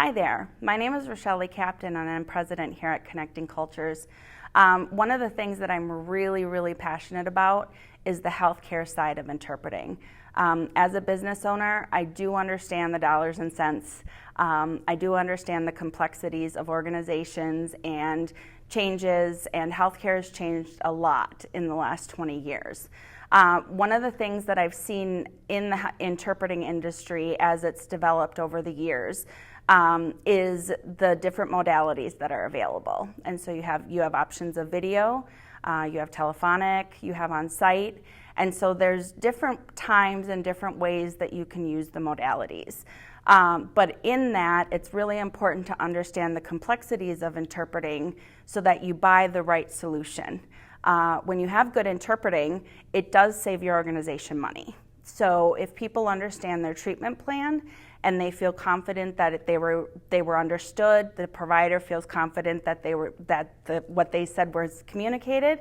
Hi there, my name is Rochelle Captain and I'm president here at Connecting Cultures. One of the things that I'm really passionate about is the healthcare side of interpreting. As a business owner, I do understand the dollars and cents. I do understand the complexities of organizations and changes, and healthcare has changed a lot in the last 20 years. One of the things that I've seen in the interpreting industry as it's developed over the years is the different modalities that are available. And so you have options of video, you have telephonic, you have on-site, and so there's different times and different ways that you can use the modalities. But in that, it's really important to understand the complexities of interpreting so that you buy the right solution. When you have good interpreting, it does save your organization money. So if people understand their treatment plan and they feel confident that they were understood, the provider feels confident that what they said was communicated,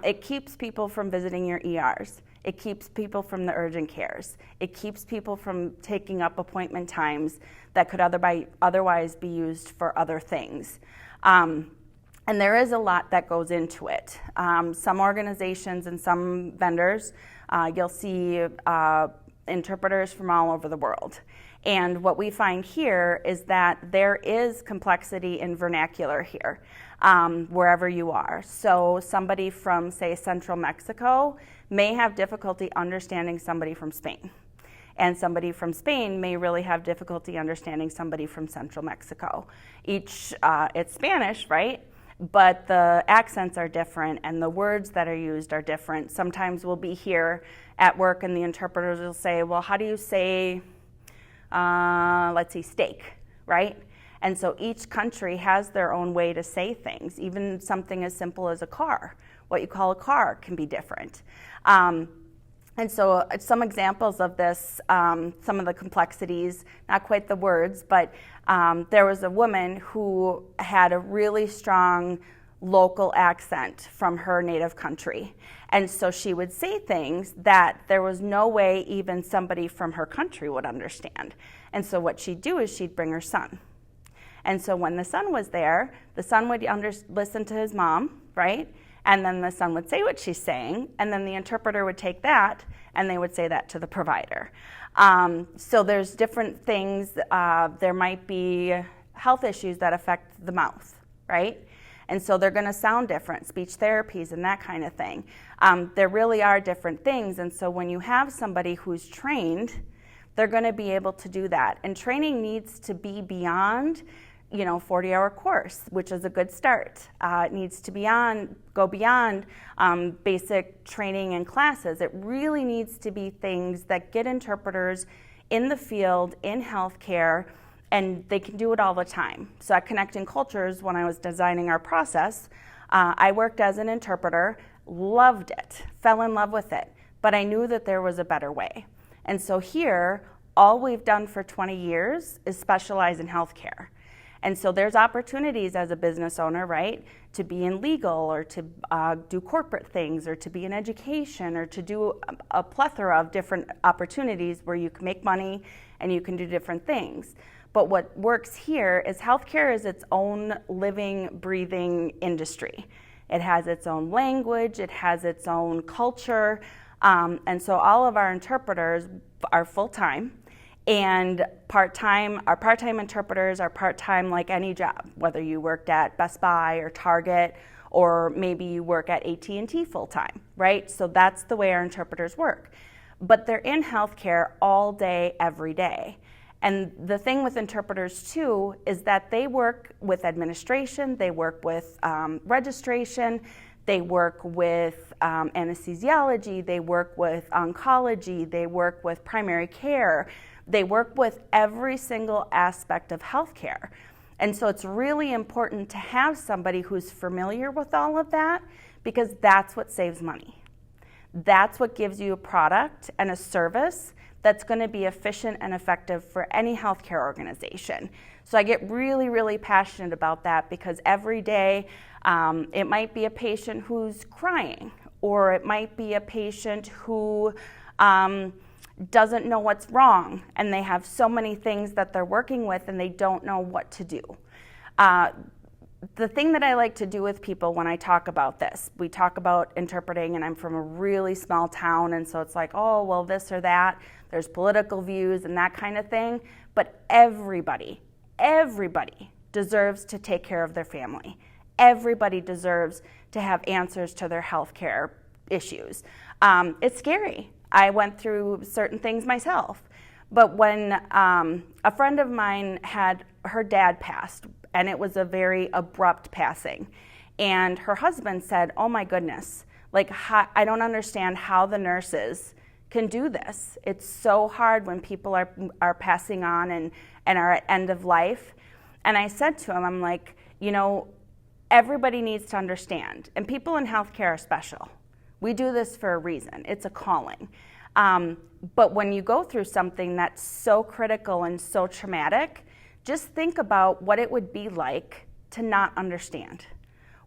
it keeps people from visiting your ERs. It keeps people from the urgent cares. It keeps people from taking up appointment times that could otherwise be used for other things. And there is a lot that goes into it. Some organizations and some vendors, you'll see interpreters from all over the world. And what we find here is that there is complexity in vernacular here, wherever you are. So somebody from, say, Central Mexico may have difficulty understanding somebody from Spain. And somebody from Spain may really have difficulty understanding somebody from Central Mexico. It's Spanish, right? But the accents are different and the words that are used are different. Sometimes we'll be here at work and the interpreters will say, well, how do you say, let's see, steak, right? And so each country has their own way to say things. Even something as simple as a car. What you call a car can be different. And so some examples of this, some of the complexities, not quite the words, but there was a woman who had a really strong local accent from her native country. And so she would say things that there was no way even somebody from her country would understand. And so what she'd do is she'd bring her son. And so when the son was there, the son would listen to his mom, right? And then the son would say what she's saying, and then the interpreter would take that, and they would say that to the provider. So there's different things. There might be health issues that affect the mouth, right? And so they're going to sound different, speech therapies and that kind of thing. There really are different things, and so when you have somebody who's trained, they're going to be able to do that. And training needs to be beyond 40-hour course, which is a good start. It needs to go beyond basic training and classes. It really needs to be things that get interpreters in the field, in healthcare, and they can do it all the time. So at Connecting Cultures, when I was designing our process, I worked as an interpreter, loved it, fell in love with it, but I knew that there was a better way. And so here, all we've done for 20 years is specialize in healthcare. And so there's opportunities as a business owner, right, to be in legal or to do corporate things or to be in education or to do a plethora of different opportunities where you can make money and you can do different things. But what works here is healthcare is its own living, breathing industry. It has its own language, it has its own culture, and so all of our interpreters are full-time. And part-time, our part-time interpreters are part-time like any job, whether you worked at Best Buy or Target, or maybe you work at AT&T full-time, right? So that's the way our interpreters work. But they're in healthcare all day, every day. And the thing with interpreters too is that they work with administration, they work with registration, they work with anesthesiology, they work with oncology, they work with primary care. They work with every single aspect of healthcare. And so it's really important to have somebody who's familiar with all of that, because that's what saves money. That's what gives you a product and a service that's going to be efficient and effective for any healthcare organization. So I get really passionate about that, because every day it might be a patient who's crying, or it might be a patient who doesn't know what's wrong, and they have so many things that they're working with and they don't know what to do. The thing that I like to do with people when I talk about this, we talk about interpreting, and I'm from a really small town, and so it's like, oh, well, this or that, there's political views and that kind of thing, but everybody deserves to take care of their family. Everybody deserves to have answers to their health care issues. It's scary. I went through certain things myself, but when a friend of mine had her dad passed, and it was a very abrupt passing, and her husband said, oh my goodness, like, I don't understand how the nurses can do this. It's so hard when people are passing on and are at end of life. And I said to him, I'm like, you know, everybody needs to understand, and people in healthcare are special. We do this for a reason. It's a calling. But when you go through something that's so critical and so traumatic, just think about what it would be like to not understand,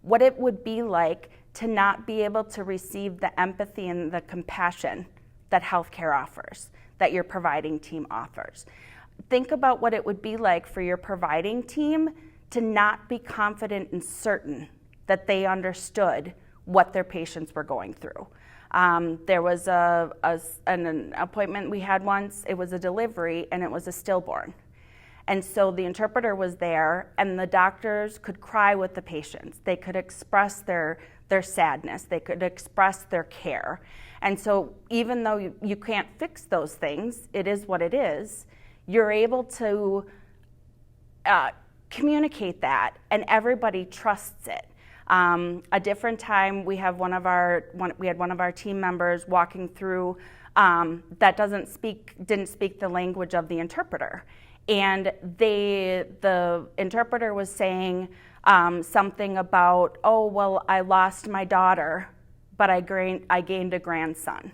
what it would be like to not be able to receive the empathy and the compassion that healthcare offers, that your providing team offers. Think about what it would be like for your providing team to not be confident and certain that they understood what their patients were going through. There was an appointment we had once. It was a delivery, and it was a stillborn. And so the interpreter was there, and the doctors could cry with the patients. They could express their sadness. They could express their care. And so even though you can't fix those things, it is what it is, you're able to communicate that, and everybody trusts it. A different time, we had one of our team members walking through that didn't speak the language of the interpreter. And the interpreter was saying something about, oh, well, I lost my daughter, but I gained a grandson.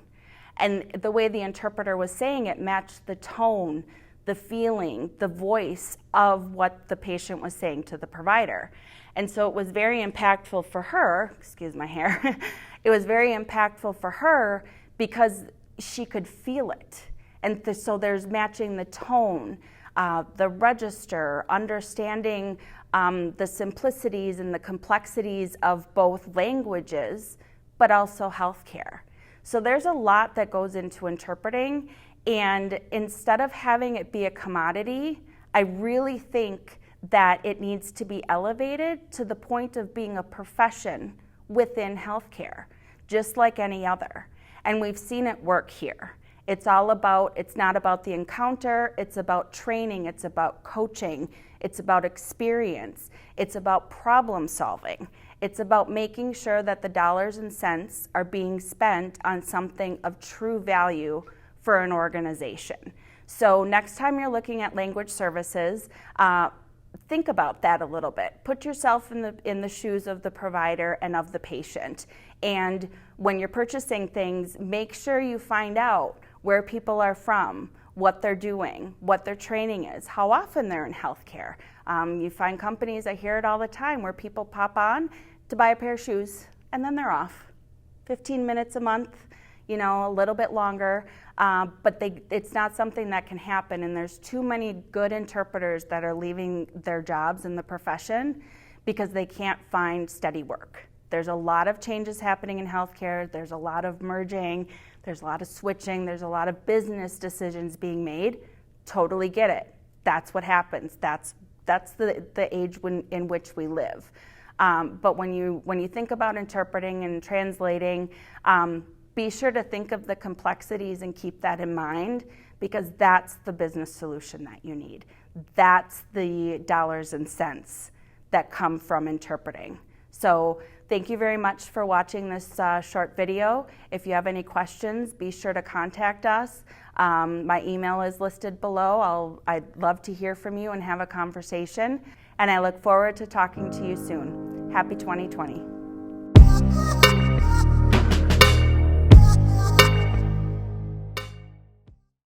And the way the interpreter was saying it matched the tone, the feeling, the voice of what the patient was saying to the provider. And so it was very impactful for her, excuse my hair, it was very impactful for her because she could feel it. And so there's matching the tone, the register, understanding the simplicities and the complexities of both languages, but also healthcare. So there's a lot that goes into interpreting, and instead of having it be a commodity, I really think that it needs to be elevated to the point of being a profession within healthcare, just like any other. And we've seen it work here. It's not about the encounter, it's about training, it's about coaching, it's about experience, it's about problem solving. It's about making sure that the dollars and cents are being spent on something of true value for an organization. So next time you're looking at language services, think about that a little bit. Put yourself in the shoes of the provider and of the patient. And when you're purchasing things, make sure you find out where people are from, what they're doing, what their training is, how often they're in healthcare. You find companies, I hear it all the time, where people pop on to buy a pair of shoes and then they're off. 15 minutes a month, a little bit longer, but it's not something that can happen, and there's too many good interpreters that are leaving their jobs in the profession because they can't find steady work. There's a lot of changes happening in healthcare, there's a lot of merging, there's a lot of switching, there's a lot of business decisions being made. Totally get it. That's what happens. That's the age in which we live. But when you think about interpreting and translating, be sure to think of the complexities and keep that in mind, because that's the business solution that you need. That's the dollars and cents that come from interpreting. So thank you very much for watching this short video. If you have any questions, be sure to contact us. My email is listed below. I'd love to hear from you and have a conversation. And I look forward to talking to you soon. Happy 2020.